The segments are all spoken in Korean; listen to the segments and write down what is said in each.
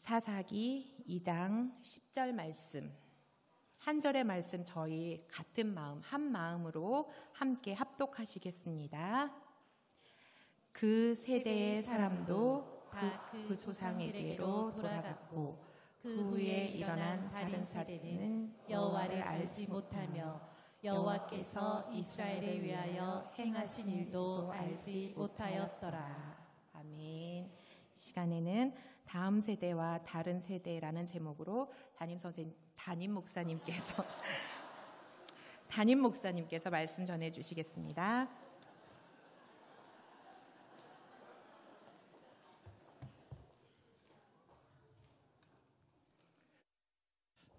사사기 2장 10절 말씀, 한 절의 말씀 저희 같은 마음, 한 마음으로 함께 합독하시겠습니다. 그 세대의 사람도 그 조상에게로 돌아갔고 그 후에 일어난 다른 세대는 여호와를 알지 못하며 여호와께서 이스라엘을 위하여 행하신 일도 알지 못하였더라. 아멘. 이 시간에는 다음 세대와 다른 세대라는 제목으로 담임 목사님께서 말씀 전해 주시겠습니다.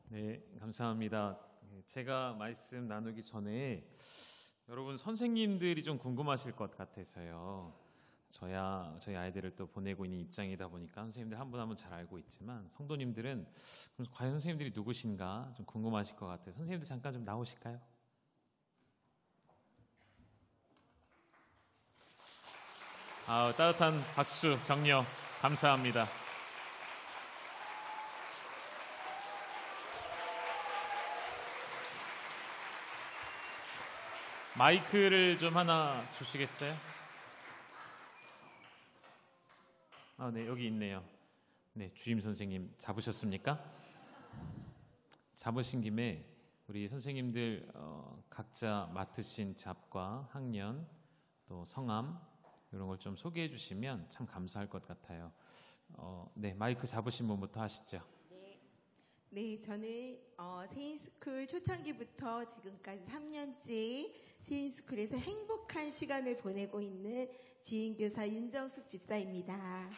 네, 감사합니다. 제가 말씀 나누기 전에 여러분 선생님들이 좀 궁금하실 것 같아서요. 저희 아이들을 또 보내고 있는 입장이다 보니까 선생님들 한 분 한 분 잘 알고 있지만 성도님들은 과연 선생님들이 누구신가 좀 궁금하실 것 같아요. 선생님들 잠깐 좀 나오실까요? 따뜻한 박수, 격려 감사합니다. 마이크를 좀 하나 주시겠어요? 네, 여기 있네요. 네, 주임 선생님 잡으셨습니까? 잡으신 김에 우리 선생님들 각자 맡으신 잡과 학년 또 성함 이런 걸 좀 소개해 주시면 참 감사할 것 같아요. 네, 마이크 잡으신 분부터 하시죠. 네, 저는 세인스쿨 초창기부터 지금까지 3년째 세인스쿨에서 행복한 시간을 보내고 있는 주임교사 윤정숙 집사입니다.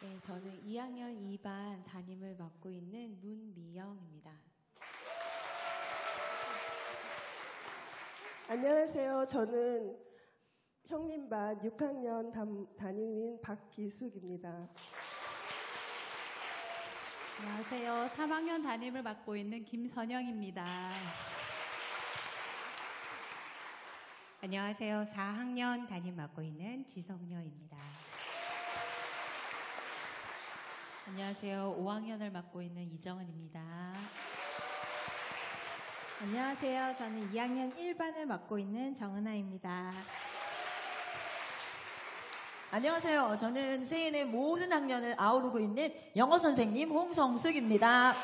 네, 저는 2학년 2반 담임을 맡고 있는 문미영입니다. 안녕하세요. 저는 형님반 6학년 담임인 박기숙입니다. 안녕하세요. 3학년 담임을 맡고 있는 김선영입니다. 안녕하세요. 4학년 담임 맡고 있는 지성녀입니다. 안녕하세요. 5학년을 맡고 있는 이정은입니다. 안녕하세요. 저는 2학년 1반을 맡고 있는 정은아입니다. 안녕하세요. 저는 세인의 모든 학년을 아우르고 있는 영어 선생님 홍성숙입니다.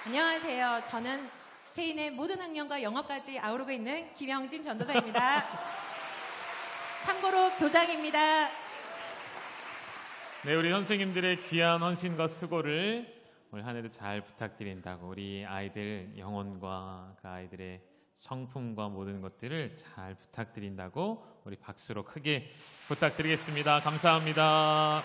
안녕하세요. 저는 세인의 모든 학년과 영어까지 아우르고 있는 김영진 전도사입니다. 참고로 교장입니다. 네, 우리 선생님들의 귀한 헌신과 수고를 올 한 해도 잘 부탁드린다고 우리 아이들 영혼과 그 아이들의 성품과 모든 것들을 잘 부탁드린다고 우리 박수로 크게 부탁드리겠습니다. 감사합니다.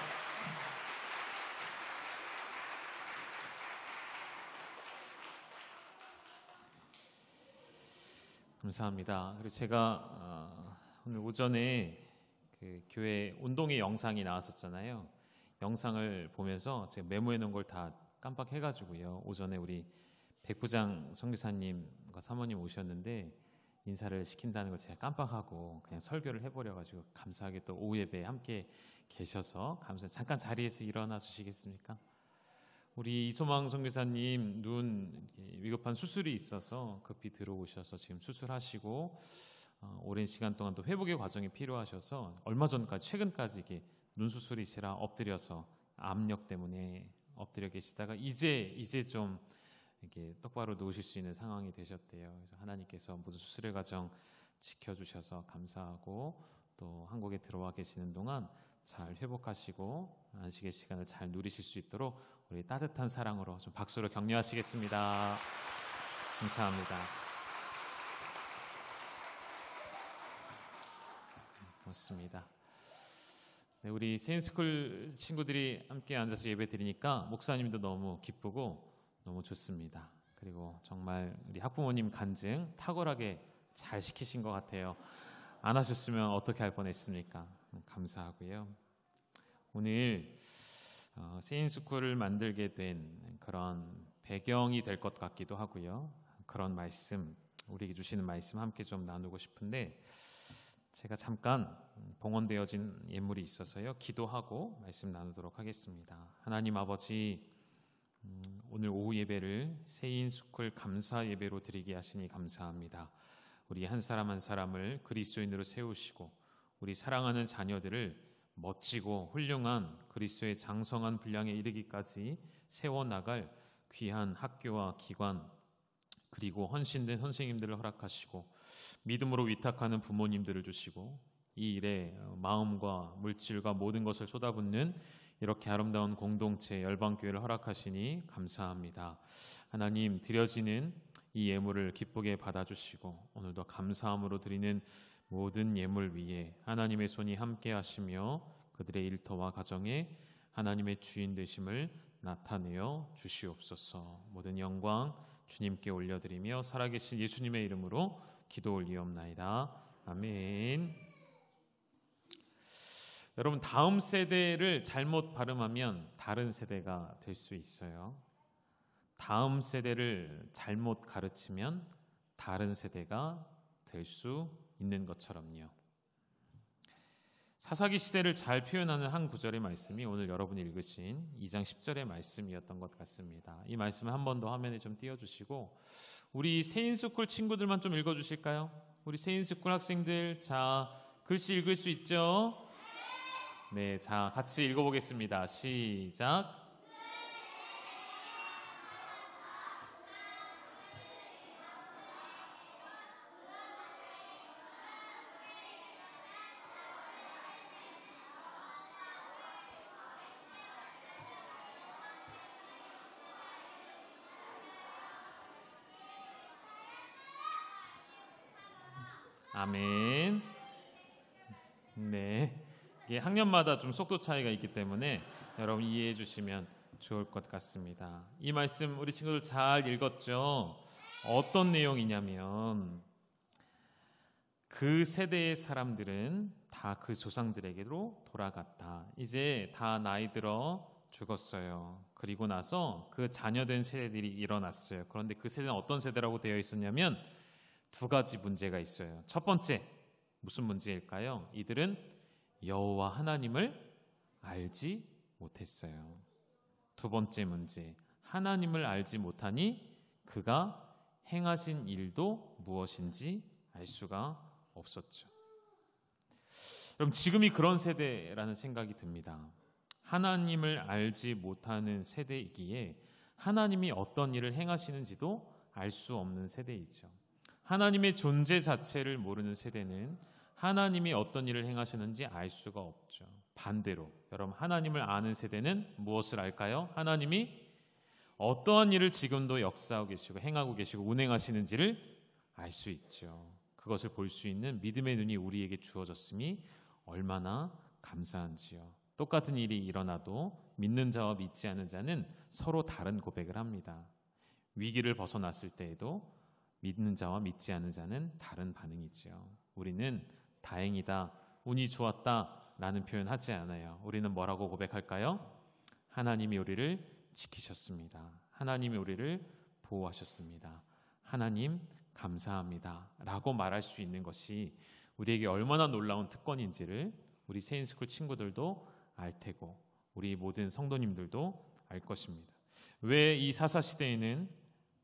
감사합니다. 그리고 제가 오늘 오전에 그 교회 운동회 영상이 나왔었잖아요. 영상을 보면서 제가 메모해 놓은 걸 다 깜빡해가지고요. 오전에 우리 백부장 선교사님과 사모님 오셨는데 인사를 시킨다는 걸 제가 깜빡하고 그냥 설교를 해버려가지고 감사하게 또 오후 예배에 함께 계셔서 감사해요. 잠깐 자리에서 일어나 주시겠습니까? 우리 이소망 선교사님 눈 위급한 수술이 있어서 급히 들어오셔서 지금 수술하시고 오랜 시간 동안 또 회복의 과정이 필요하셔서 얼마 전까지 최근까지 이게 눈 수술이시라 엎드려서 압력 때문에 엎드려 계시다가 이제 좀 이렇게 똑바로 누우실 수 있는 상황이 되셨대요. 그래서 하나님께서 모든 수술의 과정 지켜주셔서 감사하고 또 한국에 들어와 계시는 동안 잘 회복하시고 안식의 시간을 잘 누리실 수 있도록 우리 따뜻한 사랑으로 좀 박수로 격려하시겠습니다. 감사합니다. 고맙습니다. 네, 우리 세인스쿨 친구들이 함께 앉아서 예배 드리니까 목사님도 너무 기쁘고 너무 좋습니다. 그리고 정말 우리 학부모님 간증 탁월하게 잘 시키신 것 같아요. 안 하셨으면 어떻게 할 뻔했습니까? 감사하고요. 오늘 세인스쿨을 만들게 된 그런 배경이 될 것 같기도 하고요. 그런 말씀, 우리에게 주시는 말씀 함께 좀 나누고 싶은데 제가 잠깐 봉헌되어진 예물이 있어서요. 기도하고 말씀 나누도록 하겠습니다. 하나님 아버지, 오늘 오후 예배를 세인스쿨 감사 예배로 드리게 하시니 감사합니다. 우리 한 사람 한 사람을 그리스도인으로 세우시고 우리 사랑하는 자녀들을 멋지고 훌륭한 그리스도의 장성한 분량에 이르기까지 세워나갈 귀한 학교와 기관, 그리고 헌신된 선생님들을 허락하시고 믿음으로 위탁하는 부모님들을 주시고 이 일에 마음과 물질과 모든 것을 쏟아붓는 이렇게 아름다운 공동체 열방교회를 허락하시니 감사합니다. 하나님, 드려지는 이 예물을 기쁘게 받아주시고 오늘도 감사함으로 드리는 모든 예물 위에 하나님의 손이 함께 하시며 그들의 일터와 가정에 하나님의 주인 되심을 나타내어 주시옵소서. 모든 영광 주님께 올려드리며 살아계신 예수님의 이름으로 기도 올리옵나이다. 아멘. 여러분, 다음 세대를 잘못 발음하면 다른 세대가 될 수 있어요. 다음 세대를 잘못 가르치면 다른 세대가 될 수 있는 것처럼요. 사사기 시대를 잘 표현하는 한 구절의 말씀이 오늘 여러분이 읽으신 2장 10절의 말씀이었던 것 같습니다. 이 말씀을 한 번 더 화면에 좀 띄워주시고 우리 세인스쿨 친구들만 좀 읽어주실까요? 우리 세인스쿨 학생들, 자, 글씨 읽을 수 있죠? 네, 자, 같이 읽어보겠습니다. 시작. 아멘. 네, 이게 학년마다 좀 속도 차이가 있기 때문에 여러분 이해해 주시면 좋을 것 같습니다. 이 말씀 우리 친구들 잘 읽었죠? 어떤 내용이냐면 그 세대의 사람들은 다 그 조상들에게로 돌아갔다. 이제 다 나이 들어 죽었어요. 그리고 나서 그 자녀된 세대들이 일어났어요. 그런데 그 세대는 어떤 세대라고 되어 있었냐면 두 가지 문제가 있어요. 첫 번째, 무슨 문제일까요? 이들은 여호와 하나님을 알지 못했어요. 두 번째 문제, 하나님을 알지 못하니 그가 행하신 일도 무엇인지 알 수가 없었죠. 그럼 지금이 그런 세대라는 생각이 듭니다. 하나님을 알지 못하는 세대이기에 하나님이 어떤 일을 행하시는지도 알 수 없는 세대이죠. 하나님의 존재 자체를 모르는 세대는 하나님이 어떤 일을 행하시는지 알 수가 없죠. 반대로 여러분, 하나님을 아는 세대는 무엇을 알까요? 하나님이 어떠한 일을 지금도 역사하고 계시고 행하고 계시고 운행하시는지를 알 수 있죠. 그것을 볼 수 있는 믿음의 눈이 우리에게 주어졌음이 얼마나 감사한지요. 똑같은 일이 일어나도 믿는 자와 믿지 않는 자는 서로 다른 고백을 합니다. 위기를 벗어났을 때에도 믿는 자와 믿지 않는 자는 다른 반응이지요. 우리는 다행이다, 운이 좋았다 라는 표현 하지 않아요. 우리는 뭐라고 고백할까요? 하나님이 우리를 지키셨습니다. 하나님이 우리를 보호하셨습니다. 하나님 감사합니다 라고 말할 수 있는 것이 우리에게 얼마나 놀라운 특권인지를 우리 세인스쿨 친구들도 알 테고 우리 모든 성도님들도 알 것입니다. 왜 이 사사시대에는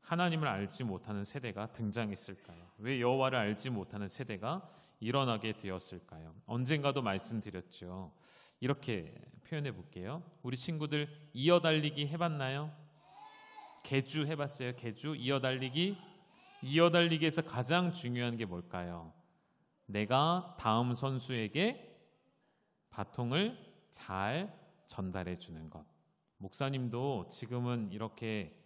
하나님을 알지 못하는 세대가 등장했을까요? 왜 여호와를 알지 못하는 세대가 일어나게 되었을까요? 언젠가도 말씀드렸죠. 이렇게 표현해 볼게요. 우리 친구들 이어달리기 해봤나요? 계주 해봤어요? 계주? 이어달리기? 이어달리기에서 가장 중요한 게 뭘까요? 내가 다음 선수에게 바통을 잘 전달해 주는 것. 목사님도 지금은 이렇게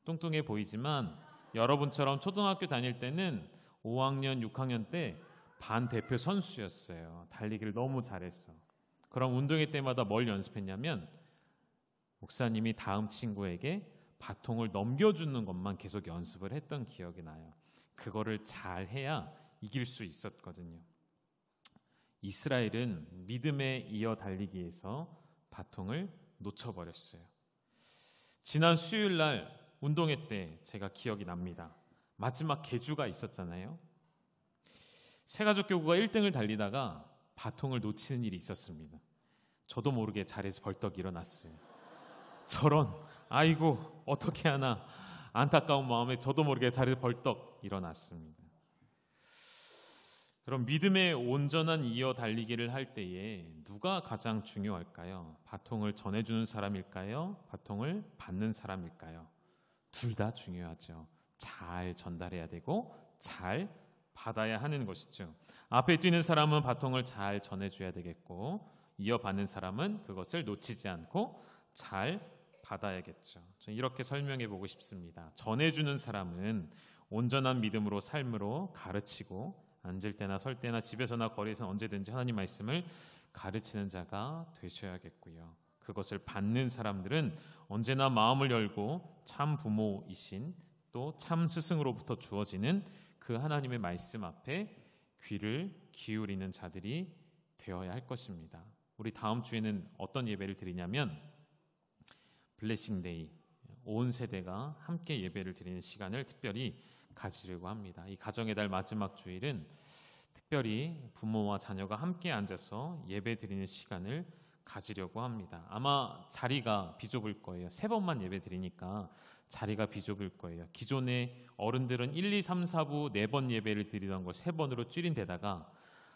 뚱뚱해 보이지만 여러분처럼 초등학교 다닐 때는 5학년, 6학년 때 반 대표 선수였어요. 달리기를 너무 잘했어. 그럼 운동회 때마다 뭘 연습했냐면 목사님이 다음 친구에게 바통을 넘겨주는 것만 계속 연습을 했던 기억이 나요. 그거를 잘 해야 이길 수 있었거든요. 이스라엘은 믿음에 이어 달리기에서 바통을 놓쳐버렸어요. 지난 수요일 날 운동회 때 제가 기억이 납니다. 마지막 계주가 있었잖아요. 새가족 교구가 1등을 달리다가 바통을 놓치는 일이 있었습니다. 저도 모르게 자리에서 벌떡 일어났어요. 저런, 아이고 어떻게 하나 안타까운 마음에 저도 모르게 자리에서 벌떡 일어났습니다. 그럼 믿음의 온전한 이어 달리기를 할 때에 누가 가장 중요할까요? 바통을 전해주는 사람일까요? 바통을 받는 사람일까요? 둘 다 중요하죠. 잘 전달해야 되고 잘 받아야 하는 것이죠. 앞에 뛰는 사람은 바통을 잘 전해줘야 되겠고, 이어받는 사람은 그것을 놓치지 않고 잘 받아야겠죠. 저는 이렇게 설명해 보고 싶습니다. 전해주는 사람은 온전한 믿음으로 삶으로 가르치고, 앉을 때나 설 때나 집에서나 거리에서 언제든지 하나님 말씀을 가르치는 자가 되셔야겠고요. 그것을 받는 사람들은 언제나 마음을 열고 참 부모이신 또 참 스승으로부터 주어지는 그 하나님의 말씀 앞에 귀를 기울이는 자들이 되어야 할 것입니다. 우리 다음 주에는 어떤 예배를 드리냐면 블레싱데이, 온 세대가 함께 예배를 드리는 시간을 특별히 가지려고 합니다. 이 가정의 달 마지막 주일은 특별히 부모와 자녀가 함께 앉아서 예배 드리는 시간을 가지려고 합니다. 아마 자리가 비좁을 거예요. 3번만 예배 드리니까 자리가 비좁을 거예요. 기존에 어른들은 1, 2, 3, 4부 4번 예배를 드리던 걸 3번으로 줄인 데다가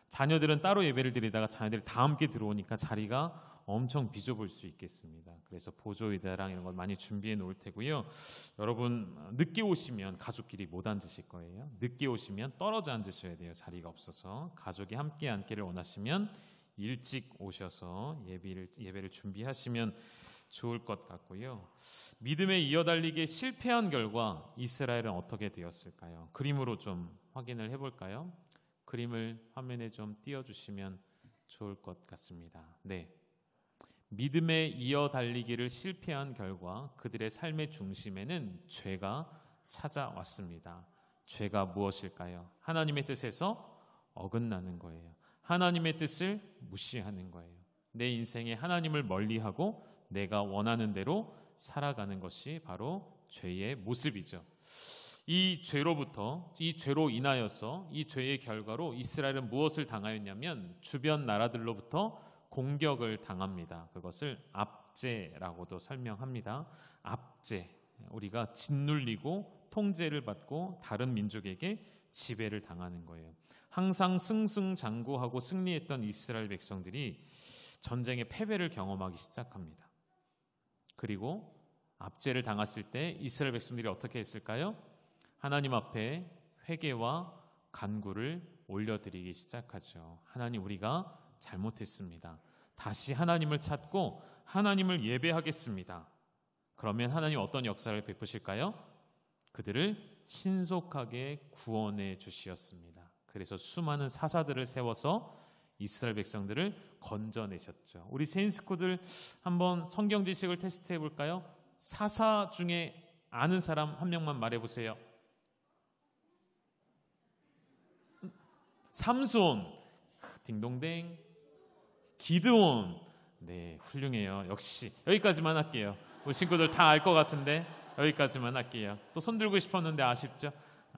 자녀들은 따로 예배를 드리다가 자녀들이 다 함께 들어오니까 자리가 엄청 비좁을 수 있겠습니다. 그래서 보조의자랑 이런 걸 많이 준비해 놓을 테고요. 여러분 늦게 오시면 가족끼리 못 앉으실 거예요. 늦게 오시면 떨어져 앉으셔야 돼요. 자리가 없어서. 가족이 함께 앉기를 원하시면 일찍 오셔서 예배를 준비하시면 좋을 것 같고요. 믿음의 이어달리기에 실패한 결과 이스라엘은 어떻게 되었을까요? 그림으로 좀 확인을 해볼까요? 그림을 화면에 좀 띄워주시면 좋을 것 같습니다. 네, 믿음의 이어달리기를 실패한 결과 그들의 삶의 중심에는 죄가 찾아왔습니다. 죄가 무엇일까요? 하나님의 뜻에서 어긋나는 거예요. 하나님의 뜻을 무시하는 거예요. 내 인생에 하나님을 멀리하고 내가 원하는 대로 살아가는 것이 바로 죄의 모습이죠. 이 죄로 인하여서 이 죄의 결과로 이스라엘은 무엇을 당하였냐면 주변 나라들로부터 공격을 당합니다. 그것을 압제라고도 설명합니다. 압제, 우리가 짓눌리고 통제를 받고 다른 민족에게 지배를 당하는 거예요. 항상 승승장구하고 승리했던 이스라엘 백성들이 전쟁의 패배를 경험하기 시작합니다. 그리고 압제를 당했을 때 이스라엘 백성들이 어떻게 했을까요? 하나님 앞에 회개와 간구를 올려드리기 시작하죠. 하나님, 우리가 잘못했습니다. 다시 하나님을 찾고 하나님을 예배하겠습니다. 그러면 하나님 어떤 역사를 베푸실까요? 그들을 신속하게 구원해 주시었습니다. 그래서 수많은 사사들을 세워서 이스라엘 백성들을 건져내셨죠. 우리 세인스쿠들 한번 성경 지식을 테스트해 볼까요? 사사 중에 아는 사람 한 명만 말해보세요. 삼손, 딩동댕. 기드온, 네, 훌륭해요. 역시 여기까지만 할게요. 우리 친구들 다 알 것 같은데 여기까지만 할게요. 또 손 들고 싶었는데 아쉽죠?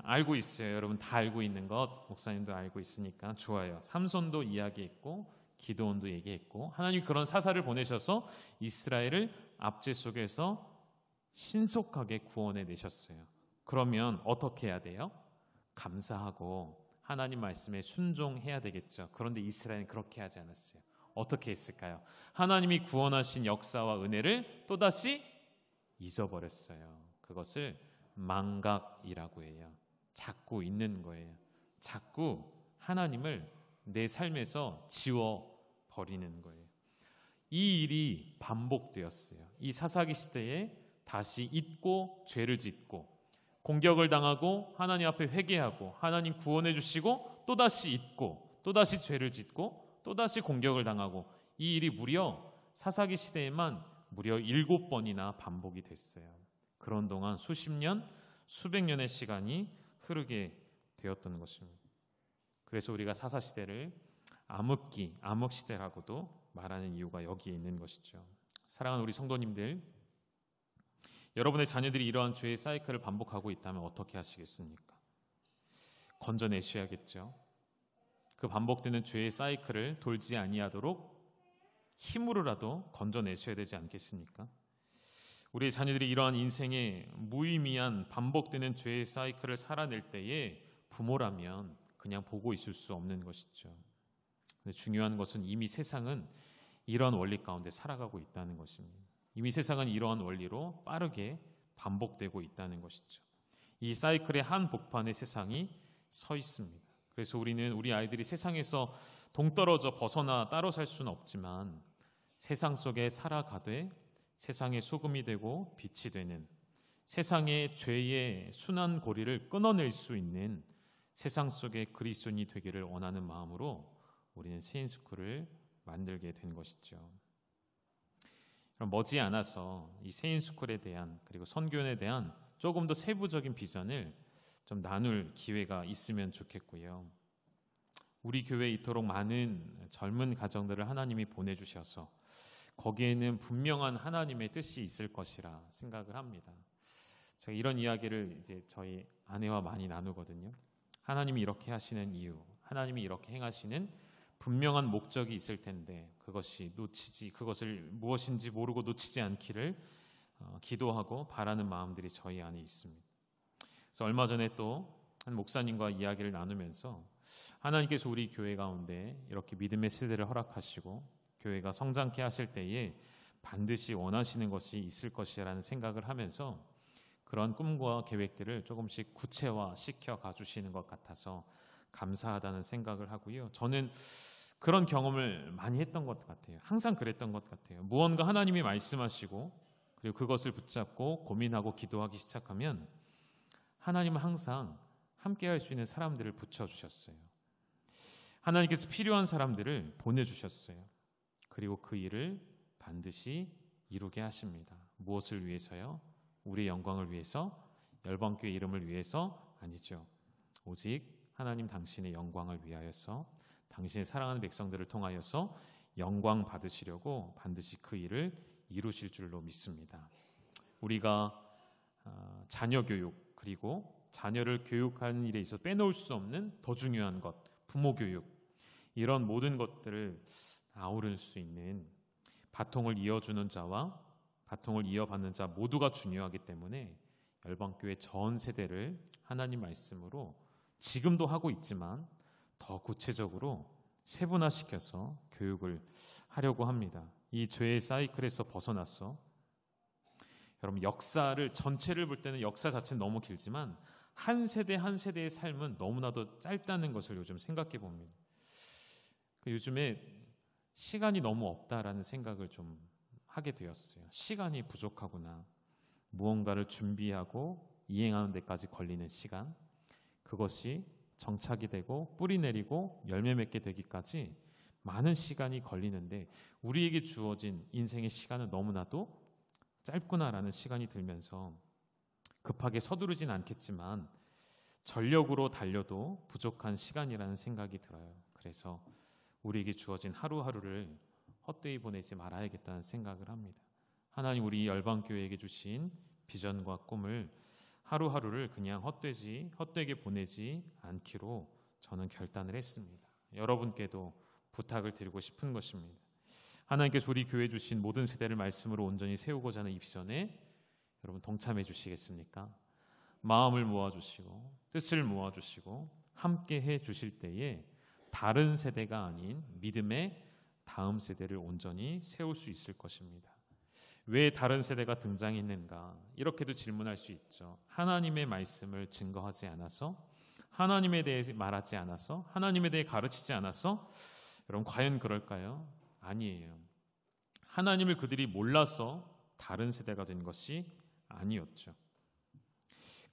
알고 있어요. 여러분 다 알고 있는 것 목사님도 알고 있으니까 좋아요. 삼손도 이야기했고 기드온도 얘기했고 하나님이 그런 사사를 보내셔서 이스라엘을 압제 속에서 신속하게 구원해 내셨어요. 그러면 어떻게 해야 돼요? 감사하고 하나님 말씀에 순종해야 되겠죠. 그런데 이스라엘은 그렇게 하지 않았어요. 어떻게 했을까요? 하나님이 구원하신 역사와 은혜를 또다시 잊어버렸어요. 그것을 망각이라고 해요. 자꾸 잊는 거예요. 자꾸 하나님을 내 삶에서 지워버리는 거예요. 이 일이 반복되었어요. 이 사사기 시대에 다시 잊고 죄를 짓고 공격을 당하고 하나님 앞에 회개하고 하나님 구원해 주시고 또다시 잊고 또다시 죄를 짓고 또다시 공격을 당하고 이 일이 무려 사사기 시대에만 무려 7번이나 반복이 됐어요. 그런 동안 수십 년, 수백 년의 시간이 흐르게 되었던 것입니다. 그래서 우리가 사사시대를 암흑기, 암흑시대라고도 말하는 이유가 여기에 있는 것이죠. 사랑하는 우리 성도님들, 여러분의 자녀들이 이러한 죄의 사이클을 반복하고 있다면 어떻게 하시겠습니까? 건져내셔야겠죠. 그 반복되는 죄의 사이클을 돌지 아니하도록 힘으로라도 건져내셔야 되지 않겠습니까? 우리 자녀들이 이러한 인생의 무의미한 반복되는 죄의 사이클을 살아낼 때에 부모라면 그냥 보고 있을 수 없는 것이죠. 근데 중요한 것은 이미 세상은 이러한 원리 가운데 살아가고 있다는 것입니다. 이미 세상은 이러한 원리로 빠르게 반복되고 있다는 것이죠. 이 사이클의 한 복판에 세상이 서 있습니다. 그래서 우리는 우리 아이들이 세상에서 동떨어져 벗어나 따로 살 수는 없지만 세상 속에 살아가되 세상의 소금이 되고 빛이 되는, 세상의 죄의 순환 고리를 끊어낼 수 있는 세상 속의 그리스도인이 되기를 원하는 마음으로 우리는 세인스쿨을 만들게 된 것이죠. 그럼 머지않아서 이 세인스쿨에 대한, 그리고 선교연에 대한 조금 더 세부적인 비전을 좀 나눌 기회가 있으면 좋겠고요. 우리 교회에 이토록 많은 젊은 가정들을 하나님이 보내주셔서 거기에는 분명한 하나님의 뜻이 있을 것이라 생각을 합니다. 제가 이런 이야기를 이제 저희 아내와 많이 나누거든요. 하나님이 이렇게 하시는 이유, 하나님이 이렇게 행하시는 분명한 목적이 있을 텐데 그것을 무엇인지 모르고 놓치지 않기를 기도하고 바라는 마음들이 저희 안에 있습니다. 그래서 얼마 전에 또 한 목사님과 이야기를 나누면서 하나님께서 우리 교회 가운데 이렇게 믿음의 세대를 허락하시고 교회가 성장케 하실 때에 반드시 원하시는 것이 있을 것이라는 생각을 하면서 그런 꿈과 계획들을 조금씩 구체화시켜 가주시는 것 같아서 감사하다는 생각을 하고요. 저는 그런 경험을 많이 했던 것 같아요. 항상 그랬던 것 같아요. 무언가 하나님이 말씀하시고 그리고 그것을 붙잡고 고민하고 기도하기 시작하면 하나님은 항상 함께 할 수 있는 사람들을 붙여주셨어요. 하나님께서 필요한 사람들을 보내주셨어요. 그리고 그 일을 반드시 이루게 하십니다. 무엇을 위해서요? 우리의 영광을 위해서, 열방교회 이름을 위해서 아니죠. 오직 하나님 당신의 영광을 위하여서, 당신의 사랑하는 백성들을 통하여서 영광 받으시려고 반드시 그 일을 이루실 줄로 믿습니다. 우리가 자녀 교육, 그리고 자녀를 교육하는 일에 있어서 빼놓을 수 없는 더 중요한 것, 부모 교육, 이런 모든 것들을 아우를 수 있는 바통을 이어주는 자와 바통을 이어받는 자 모두가 중요하기 때문에 열방교회 전 세대를 하나님 말씀으로 지금도 하고 있지만 더 구체적으로 세분화시켜서 교육을 하려고 합니다. 이 죄의 사이클에서 벗어나서, 여러분 역사를 전체를 볼 때는 역사 자체는 너무 길지만 한 세대 한 세대의 삶은 너무나도 짧다는 것을 요즘 생각해 봅니다. 요즘에 시간이 너무 없다라는 생각을 좀 하게 되었어요. 시간이 부족하구나. 무언가를 준비하고 이행하는 데까지 걸리는 시간, 그것이 정착이 되고 뿌리 내리고 열매 맺게 되기까지 많은 시간이 걸리는데 우리에게 주어진 인생의 시간은 너무나도 짧구나라는 시간이 들면서 급하게 서두르진 않겠지만 전력으로 달려도 부족한 시간이라는 생각이 들어요. 그래서 우리에게 주어진 하루하루를 헛되이 보내지 말아야겠다는 생각을 합니다. 하나님 우리 열방교회에게 주신 비전과 꿈을 하루하루를 그냥 헛되게 보내지 않기로 저는 결단을 했습니다. 여러분께도 부탁을 드리고 싶은 것입니다. 하나님께서 우리 교회에 주신 모든 세대를 말씀으로 온전히 세우고자 하는 이 비전에 여러분 동참해 주시겠습니까? 마음을 모아주시고 뜻을 모아주시고 함께 해 주실 때에 다른 세대가 아닌 믿음의 다음 세대를 온전히 세울 수 있을 것입니다. 왜 다른 세대가 등장했는가? 이렇게도 질문할 수 있죠. 하나님의 말씀을 증거하지 않아서, 하나님에 대해 말하지 않아서, 하나님에 대해 가르치지 않아서, 여러분 과연 그럴까요? 아니에요. 하나님을 그들이 몰라서 다른 세대가 된 것이 아니었죠.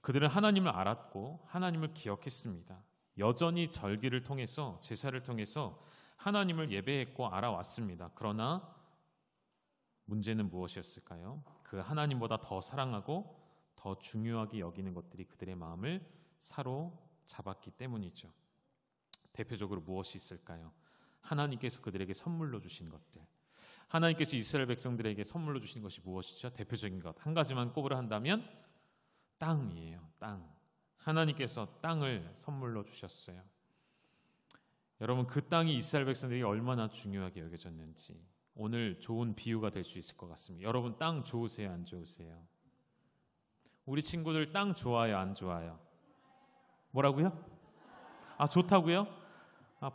그들은 하나님을 알았고 하나님을 기억했습니다. 여전히 절기를 통해서, 제사를 통해서 하나님을 예배했고 알아왔습니다. 그러나 문제는 무엇이었을까요? 그 하나님보다 더 사랑하고 더 중요하게 여기는 것들이 그들의 마음을 사로잡았기 때문이죠. 대표적으로 무엇이 있을까요? 하나님께서 그들에게 선물로 주신 것들. 하나님께서 이스라엘 백성들에게 선물로 주신 것이 무엇이죠? 대표적인 것 한 가지만 꼽으라 한다면 땅이에요. 땅. 하나님께서 땅을 선물로 주셨어요. 여러분, 그 땅이 이스라엘 백성들이 얼마나 중요하게 여겨졌는지 오늘 좋은 비유가 될 수 있을 것 같습니다. 여러분, 땅 좋으세요? 안 좋으세요? 우리 친구들 땅 좋아요? 안 좋아요? 뭐라고요? 좋다고요?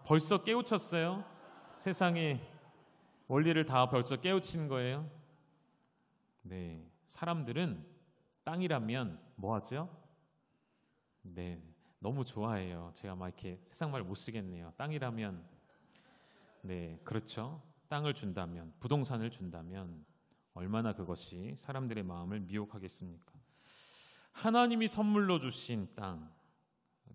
벌써 깨우쳤어요? 세상에 원리를 다 벌써 깨우친 거예요? 네, 사람들은 땅이라면 뭐 하죠? 네, 너무 좋아해요. 제가 막 이렇게 세상 말 못 쓰겠네요. 땅이라면, 네, 그렇죠. 땅을 준다면, 부동산을 준다면 얼마나 그것이 사람들의 마음을 미혹하겠습니까? 하나님이 선물로 주신 땅,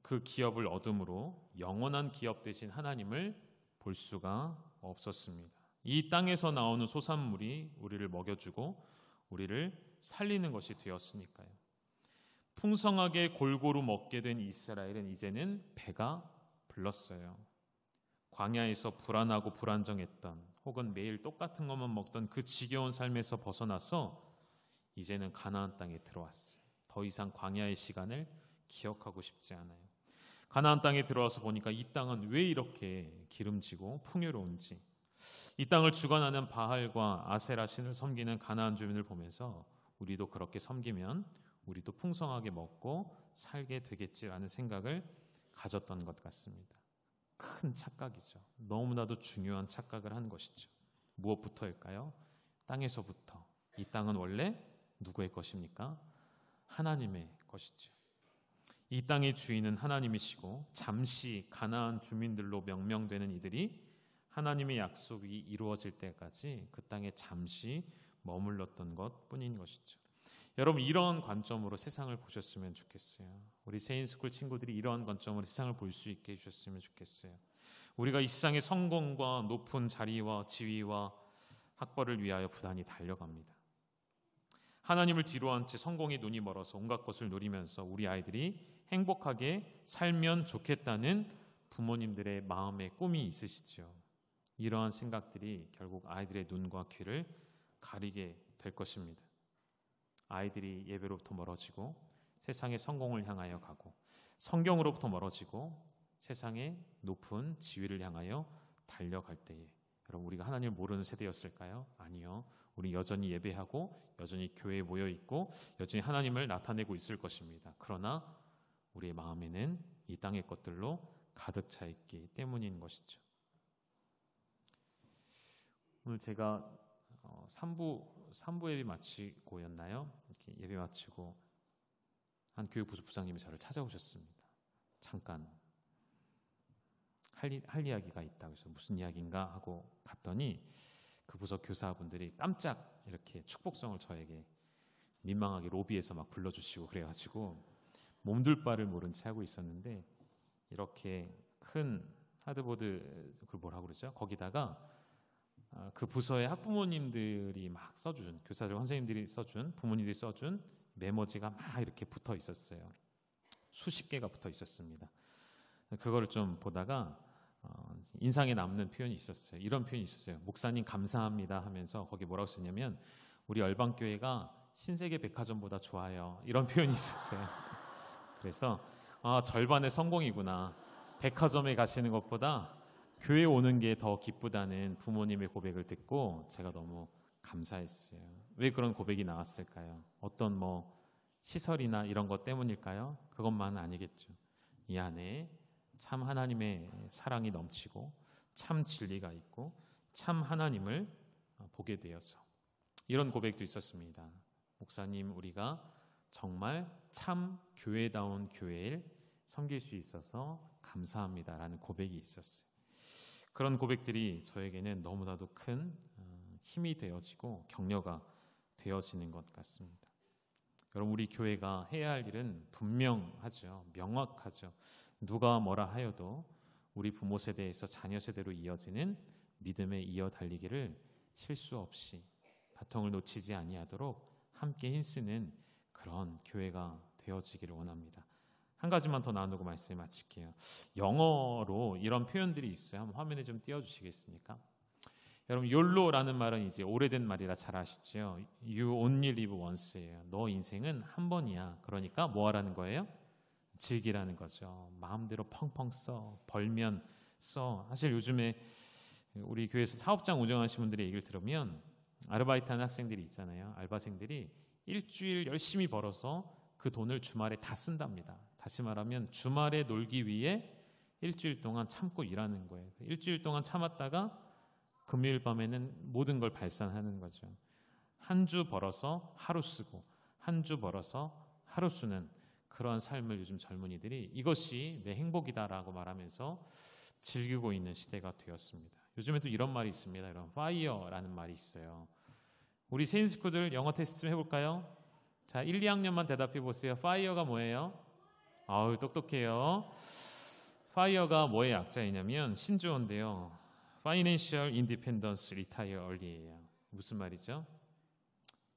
그 기업을 얻음으로 영원한 기업 되신 하나님을 볼 수가 없었습니다. 이 땅에서 나오는 소산물이 우리를 먹여주고 우리를 살리는 것이 되었으니까요. 풍성하게 골고루 먹게 된 이스라엘은 이제는 배가 불렀어요. 광야에서 불안하고 불안정했던, 혹은 매일 똑같은 것만 먹던 그 지겨운 삶에서 벗어나서 이제는 가나안 땅에 들어왔어요. 더 이상 광야의 시간을 기억하고 싶지 않아요. 가나안 땅에 들어와서 보니까 이 땅은 왜 이렇게 기름지고 풍요로운지, 이 땅을 주관하는 바알과 아세라 신을 섬기는 가나안 주민을 보면서 우리도 그렇게 섬기면 우리도 풍성하게 먹고 살게 되겠지라는 생각을 가졌던 것 같습니다. 큰 착각이죠. 너무나도 중요한 착각을 한 것이죠. 무엇부터일까요? 땅에서부터. 이 땅은 원래 누구의 것입니까? 하나님의 것이죠. 이 땅의 주인은 하나님이시고 잠시 가나안 주민들로 명명되는 이들이 하나님의 약속이 이루어질 때까지 그 땅에 잠시 머물렀던 것뿐인 것이죠. 여러분, 이런 관점으로 세상을 보셨으면 좋겠어요. 우리 세인스쿨 친구들이 이러한 관점으로 세상을 볼 수 있게 해주셨으면 좋겠어요. 우리가 이 세상의 성공과 높은 자리와 지위와 학벌을 위하여 부단히 달려갑니다. 하나님을 뒤로한 채 성공에 눈이 멀어서 온갖 것을 누리면서 우리 아이들이 행복하게 살면 좋겠다는 부모님들의 마음의 꿈이 있으시죠. 이러한 생각들이 결국 아이들의 눈과 귀를 가리게 될 것입니다. 아이들이 예배로부터 멀어지고 세상의 성공을 향하여 가고, 성경으로부터 멀어지고 세상의 높은 지위를 향하여 달려갈 때에, 여러분, 우리가 하나님을 모르는 세대였을까요? 아니요. 우리 여전히 예배하고 여전히 교회에 모여 있고 여전히 하나님을 나타내고 있을 것입니다. 그러나 우리의 마음에는 이 땅의 것들로 가득 차 있기 때문인 것이죠. 오늘 제가 3부 예배 마치고였나요? 이렇게 예배 마치고 한 교육부수 부장님이 저를 찾아오셨습니다. 잠깐 할 이야기가 있다. 그래서 무슨 이야기인가 하고 갔더니 그 부서 교사분들이 깜짝 이렇게 축복성을 저에게 민망하게 로비에서 막 불러주시고 그래가지고 몸둘 바를 모른 채 하고 있었는데, 이렇게 큰 하드보드, 그 뭐라고 그러죠? 거기다가 그 부서의 학부모님들이 막 써준, 교사들 선생님들이 써준, 부모님들이 써준 메모지가 막 이렇게 붙어 있었어요. 수십 개가 붙어 있었습니다. 그거를 좀 보다가 인상에 남는 표현이 있었어요. 이런 표현이 있었어요. 목사님 감사합니다 하면서 거기 뭐라고 썼냐면, 우리 열방교회가 신세계 백화점보다 좋아요. 이런 표현이 있었어요. 그래서 절반의 성공이구나. 백화점에 가시는 것보다 교회 오는 게 더 기쁘다는 부모님의 고백을 듣고 제가 너무 감사했어요. 왜 그런 고백이 나왔을까요? 어떤 시설이나 이런 것 때문일까요? 그것만은 아니겠죠. 이 안에 참 하나님의 사랑이 넘치고 참 진리가 있고 참 하나님을 보게 되어서, 이런 고백도 있었습니다. 목사님, 우리가 정말 참 교회다운 교회를 섬길 수 있어서 감사합니다라는 고백이 있었어요. 그런 고백들이 저에게는 너무나도 큰 힘이 되어지고 격려가 되어지는 것 같습니다. 여러분, 우리 교회가 해야 할 일은 분명하죠. 명확하죠. 누가 뭐라 하여도 우리 부모 세대에서 자녀 세대로 이어지는 믿음에 이어 달리기를 실수 없이 바통을 놓치지 아니하도록 함께 힘쓰는 그런 교회가 되어지기를 원합니다. 한 가지만 더 나누고 말씀을 마칠게요. 영어로 이런 표현들이 있어요. 한번 화면에 좀 띄워주시겠습니까? 여러분, YOLO라는 말은 이제 오래된 말이라 잘 아시죠? You only live once예요. 너 인생은 한 번이야. 그러니까 뭐 하라는 거예요? 즐기라는 거죠. 마음대로 펑펑 써. 벌면 사실 요즘에 우리 교회에서 사업장 운영하시는 분들의 얘기를 들으면 아르바이트하는 학생들이 있잖아요. 알바생들이 일주일 열심히 벌어서 그 돈을 주말에 다 쓴답니다. 다시 말하면 주말에 놀기 위해 일주일 동안 참고 일하는 거예요. 일주일 동안 참았다가 금요일 밤에는 모든 걸 발산하는 거죠. 한 주 벌어서 하루 쓰고 한 주 벌어서 하루 쓰는 그런 삶을 요즘 젊은이들이 이것이 내 행복이다라고 말하면서 즐기고 있는 시대가 되었습니다. 요즘에 또 이런 말이 있습니다. 이런 파이어라는 말이 있어요. 우리 세인스쿨들 영어 테스트 좀 해볼까요? 자, 1, 2학년만 대답해 보세요. 파이어가 뭐예요? 아우, 똑똑해요. 파이어가 뭐의 약자이냐면 신조어인데요. Financial Independence Retire Early예요. 무슨 말이죠?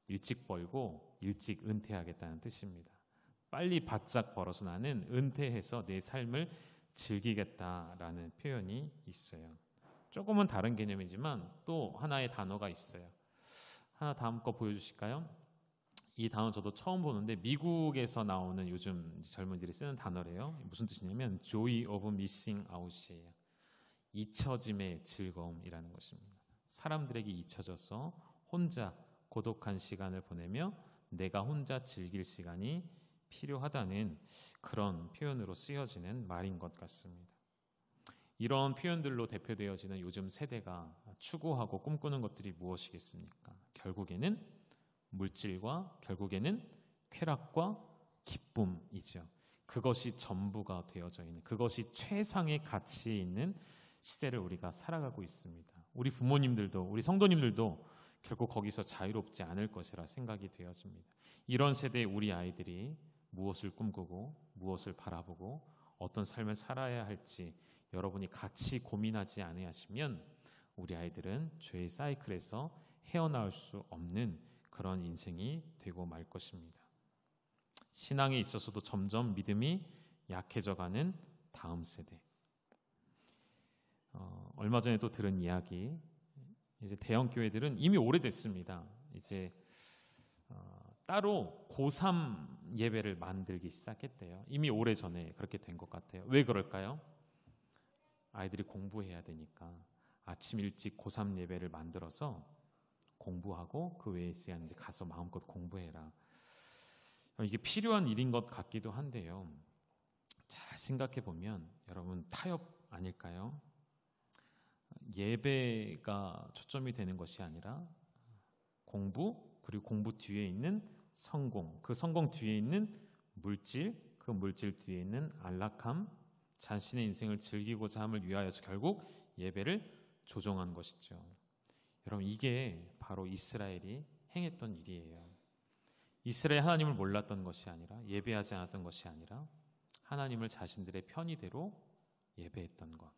일찍 벌고 일찍 은퇴하겠다는 뜻입니다. 빨리 바짝 벌어서 나는 은퇴해서 내 삶을 즐기겠다라는 표현이 있어요. 조금은 다른 개념이지만 또 하나의 단어가 있어요. 하나 다음 거 보여주실까요? 이 단어 저도 처음 보는데 미국에서 나오는 요즘 젊은이들이 쓰는 단어래요. 무슨 뜻이냐면 Joy of Missing Out이에요. 잊혀짐의 즐거움이라는 것입니다. 사람들에게 잊혀져서 혼자 고독한 시간을 보내며 내가 혼자 즐길 시간이 필요하다는 그런 표현으로 쓰여지는 말인 것 같습니다. 이런 표현들로 대표되어지는 요즘 세대가 추구하고 꿈꾸는 것들이 무엇이겠습니까? 결국에는 물질과 결국에는 쾌락과 기쁨이죠. 그것이 전부가 되어져 있는, 그것이 최상의 가치에 있는 시대를 우리가 살아가고 있습니다. 우리 부모님들도 우리 성도님들도 결국 거기서 자유롭지 않을 것이라 생각이 되어집니다. 이런 세대의 우리 아이들이 무엇을 꿈꾸고 무엇을 바라보고 어떤 삶을 살아야 할지 여러분이 같이 고민하지 않으시면 우리 아이들은 죄의 사이클에서 헤어나올 수 없는 그런 인생이 되고 말 것입니다. 신앙에 있어서도 점점 믿음이 약해져가는 다음 세대. 얼마 전에 또 들은 이야기, 이제 대형 교회들은 이미 오래됐습니다. 이제 따로 고3 예배를 만들기 시작했대요. 이미 오래전에 그렇게 된 것 같아요. 왜 그럴까요? 아이들이 공부해야 되니까 아침 일찍 고3 예배를 만들어서 공부하고 그 외의 시간 이제 가서 마음껏 공부해라. 이게 필요한 일인 것 같기도 한데요. 잘 생각해 보면 여러분 타협 아닐까요? 예배가 초점이 되는 것이 아니라 공부, 그리고 공부 뒤에 있는 성공, 그 성공 뒤에 있는 물질, 그 물질 뒤에 있는 안락함, 자신의 인생을 즐기고자 함을 위하여서 결국 예배를 조정한 것이죠. 여러분, 이게 바로 이스라엘이 행했던 일이에요. 이스라엘 하나님을 몰랐던 것이 아니라, 예배하지 않았던 것이 아니라 하나님을 자신들의 편의대로 예배했던 것,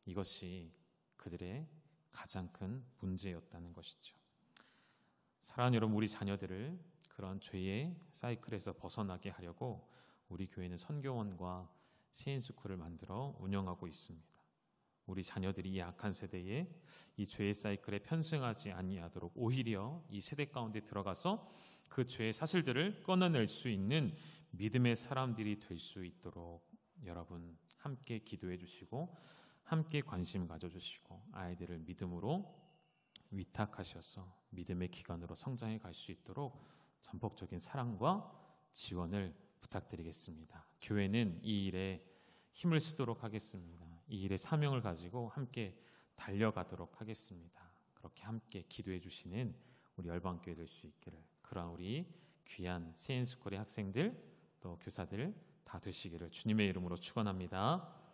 이것이 그들의 가장 큰 문제였다는 것이죠. 사랑하는 여러분, 우리 자녀들을 그런 죄의 사이클에서 벗어나게 하려고 우리 교회는 선교원과 세인스쿨을 만들어 운영하고 있습니다. 우리 자녀들이 이 악한 세대에 이 죄의 사이클에 편승하지 아니하도록 오히려 이 세대 가운데 들어가서 그 죄의 사슬들을 끊어낼 수 있는 믿음의 사람들이 될 수 있도록 여러분 함께 기도해 주시고 함께 관심 가져주시고 아이들을 믿음으로 위탁하셔서 믿음의 기관으로 성장해 갈 수 있도록 전폭적인 사랑과 지원을 부탁드리겠습니다. 교회는 이 일에 힘을 쓰도록 하겠습니다. 이 일에 사명을 가지고 함께 달려가도록 하겠습니다. 그렇게 함께 기도해 주시는 우리 열방교회 될 수 있기를, 그러한 우리 귀한 세인스쿨의 학생들 또 교사들 다 되시기를 주님의 이름으로 축원합니다.